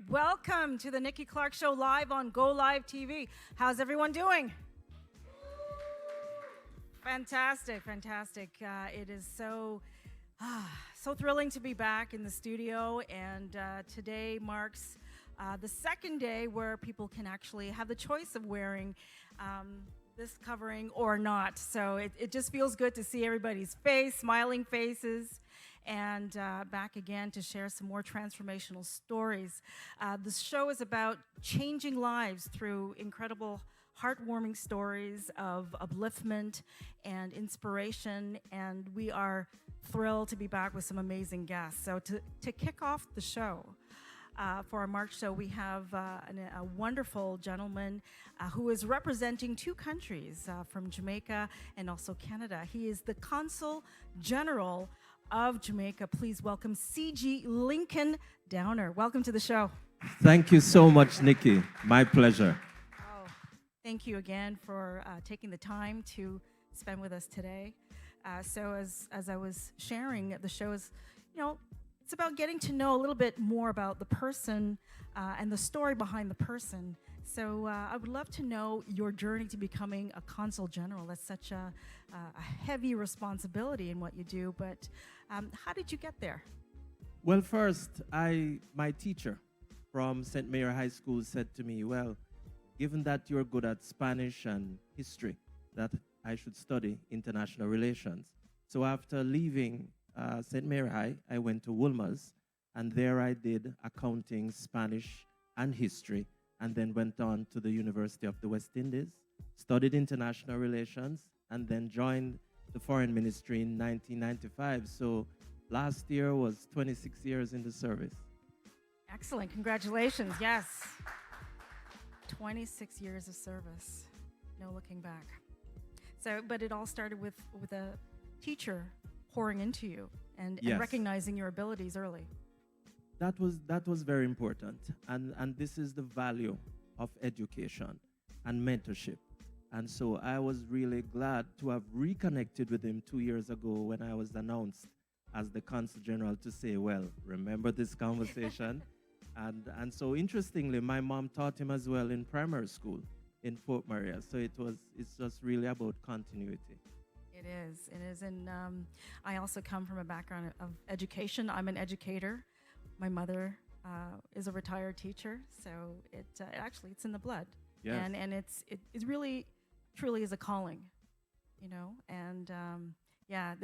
Welcome to the Nikki Clarke Show live on Go Live TV. How's everyone doing? Fantastic, fantastic. It is so thrilling to be back in the studio, and today marks the second day where people can actually have the choice of wearing this covering or not. So it just feels good to see everybody's face, smiling faces, and back again to share some more transformational stories. The show is about changing lives through incredible, heartwarming stories of upliftment and inspiration, and we are thrilled to be back with some amazing guests. So to kick off the show, for our March show, we have a wonderful gentleman who is representing two countries from Jamaica and also Canada. He is the Consul-General of Jamaica. Please welcome C.G. Lincoln Downer. Welcome to the show. Thank you so much, Nikki. My pleasure. Oh, thank you again for taking the time to spend with us today. So as I was sharing, the show is, it's about getting to know a little bit more about the person and the story behind the person. So I would love to know your journey to becoming a Consul General. That's such a heavy responsibility in what you do, but how did you get there? Well, first, my teacher from St. Mary High School said to me, well, given that you're good at Spanish and history, that I should study international relations. So after leaving St. Mary High, I went to Wolmer's, and there I did accounting, Spanish, and history, and then went on to the University of the West Indies, studied international relations, and then joined the Foreign Ministry in 1995. So last year was 26 years in the service. Excellent. Congratulations. Yes. 26 years of service. No looking back. So, but it all started with a teacher pouring into you and Yes. recognizing your abilities early. That was very important, and this is the value of education and mentorship. And so I was really glad to have reconnected with him 2 years ago when I was announced as the Consul-General to say, well, remember this conversation? and so interestingly, my mom taught him as well in primary school in Fort Maria. So it's just really about continuity. It is, and I also come from a background of education. I'm an educator. My mother is a retired teacher, so it's in the blood. Yes. And it really, truly is a calling, and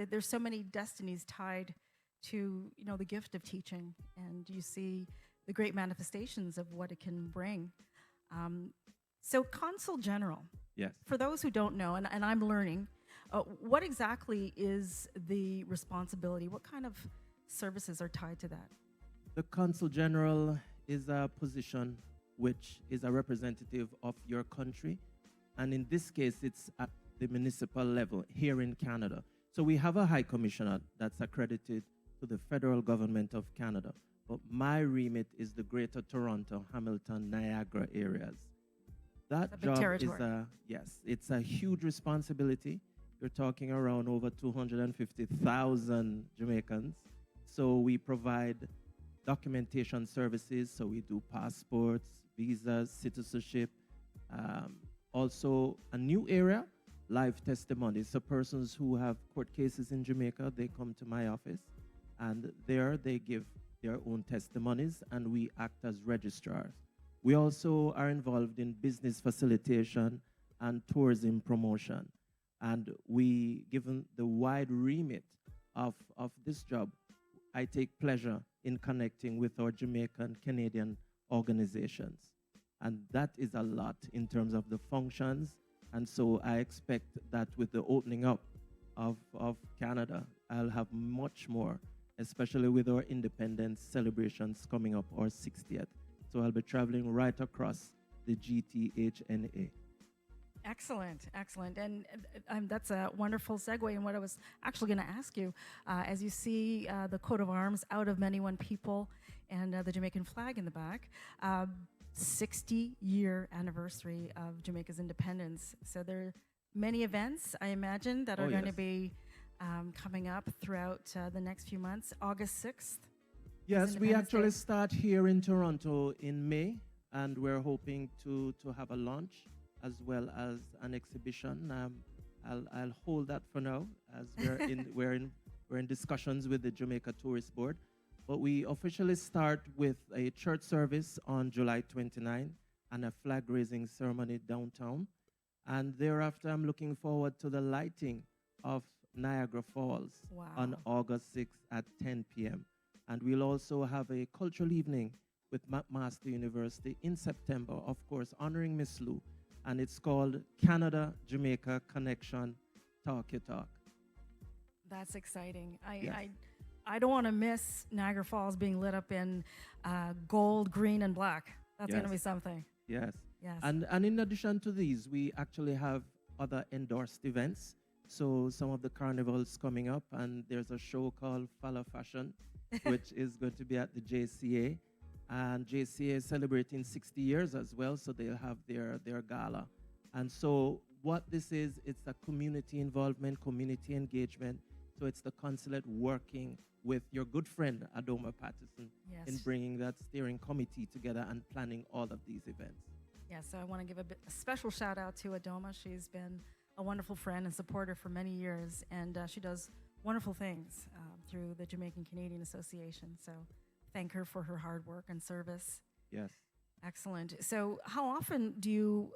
there's so many destinies tied to, the gift of teaching, and you see the great manifestations of what it can bring. So Consul General, Yes. for those who don't know, and I'm learning, what exactly is the responsibility? What kind of services are tied to that? The Consul General is a position which is a representative of your country. And in this case, it's at the municipal level here in Canada. So we have a High Commissioner that's accredited to the federal government of Canada. But my remit is the Greater Toronto, Hamilton, Niagara areas. That job territory. it's a huge responsibility. You're talking around over 250,000 Jamaicans. So we provide documentation services. So we do passports, visas, citizenship. Also a new area, live testimonies. So persons who have court cases in Jamaica, they come to my office, and there they give their own testimonies, and we act as registrars. We also are involved in business facilitation and tourism promotion. And we, given the wide remit of this job, I take pleasure in connecting with our Jamaican Canadian organizations. And that is a lot in terms of the functions. And so I expect that with the opening up of Canada, I'll have much more, especially with our independence celebrations coming up, our 60th. So I'll be traveling right across the GTHNA. Excellent, excellent. And that's a wonderful segue in what I was actually going to ask you. As you see the coat of arms out of many one people and the Jamaican flag in the back, 60-year anniversary of Jamaica's independence. So there are many events, I imagine, that are going to be coming up throughout the next few months. August 6th. Yes, we actually start here in Toronto in May, and we're hoping to have a launch as well as an exhibition. I'll hold that for now, as we're in discussions with the Jamaica Tourist Board. But we officially start with a church service on July 29 and a flag raising ceremony downtown. And thereafter, I'm looking forward to the lighting of Niagara Falls on August 6th at 10 p.m. And we'll also have a cultural evening with McMaster University in September, of course, honoring Miss Lou. And it's called Canada-Jamaica Connection Talk Your Talk. That's exciting. I don't want to miss Niagara Falls being lit up in gold, green, and black. That's going to be something. Yes. Yes. And in addition to these, we actually have other endorsed events. So some of the carnivals coming up, and there's a show called Follow Fashion, which is going to be at the JCA. And JCA is celebrating 60 years as well, so they'll have their gala. And so what this is, it's a community involvement, community engagement. So it's the consulate working with your good friend, Adoma Patterson, in bringing that steering committee together and planning all of these events. Yeah, so I want to give a special shout out to Adoma. She's been a wonderful friend and supporter for many years, and she does wonderful things through the Jamaican Canadian Association. So thank her for her hard work and service. Yes. Excellent. So how often do you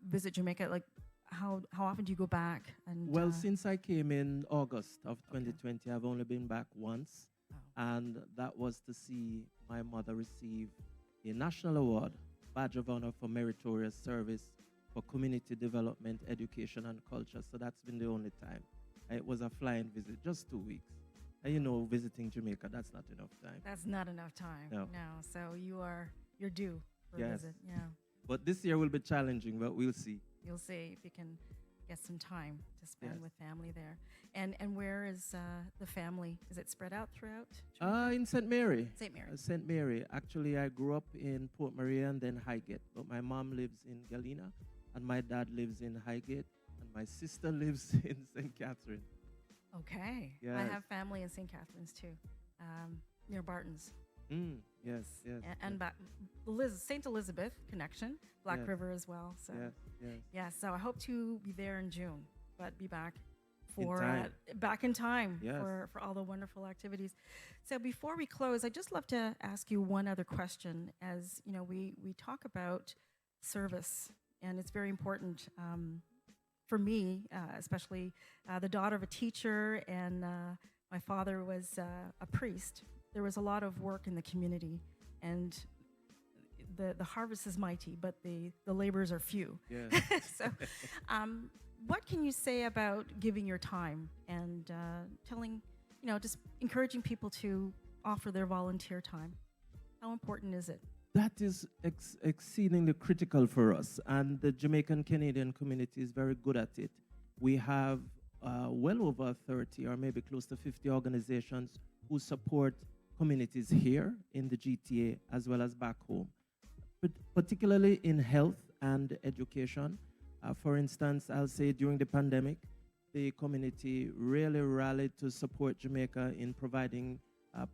visit Jamaica? Like, how often do you go back? And well, since I came in August of 2020, I've only been back once. And that was to see my mother receive a national award, Badge of Honor for Meritorious Service for Community Development, Education, and Culture. So that's been the only time. It was a flying visit, just 2 weeks. And you know, visiting Jamaica, that's not enough time. That's not enough time. No. So you're due for a visit. Yeah. But this year will be challenging, but we'll see. You'll see if you can get some time to spend with family there. And where is the family? Is it spread out throughout Jamaica? In St. Mary. St. Mary. St. Mary. Actually, I grew up in Port Maria and then Highgate. But my mom lives in Galena, and my dad lives in Highgate, and my sister lives in St. Catherine. Okay. Yes. I have family in St. Catharines too, near Barton's. Yes. And St. Elizabeth connection, Black River as well. So so I hope to be there in June, but be back back in time for all the wonderful activities. So before we close, I'd just love to ask you one other question. As you know, we talk about service, and it's very important for me, especially the daughter of a teacher, and my father was a priest. There was a lot of work in the community, and the harvest is mighty, but the laborers are few. Yeah. So what can you say about giving your time and telling, just encouraging people to offer their volunteer time? How important is it? That is exceedingly critical for us, and the Jamaican Canadian community is very good at it. We have well over 30 or maybe close to 50 organizations who support communities here in the GTA as well as back home, but particularly in health and education. For instance, I'll say during the pandemic, the community really rallied to support Jamaica in providing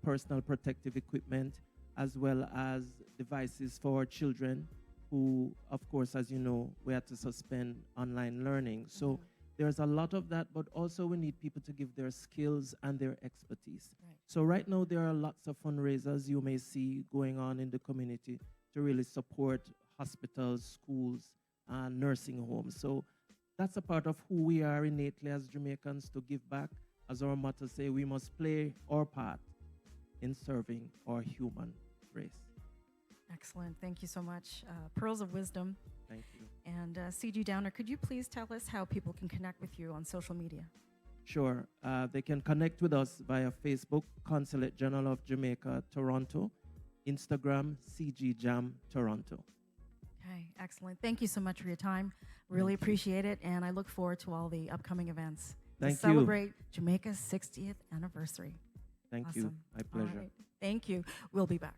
personal protective equipment as well as devices for children who, of course, as you know, we had to suspend online learning. So there's a lot of that, but also we need people to give their skills and their expertise. Right. So right now there are lots of fundraisers you may see going on in the community to really support hospitals, schools, and nursing homes. So that's a part of who we are innately as Jamaicans, to give back. As our motto say, we must play our part in serving our human race. Excellent. Thank you so much. Pearls of wisdom. Thank you. And C.G. Downer, could you please tell us how people can connect with you on social media? Sure. They can connect with us via Facebook, Consulate-General of Jamaica, Toronto, Instagram, CG Jam Toronto. Okay, excellent. Thank you so much for your time. Really appreciate it, and I look forward to all the upcoming events Thank to you. celebrate Jamaica's 60th anniversary. Thank Awesome. you. My All pleasure. right. Thank you. We'll be back.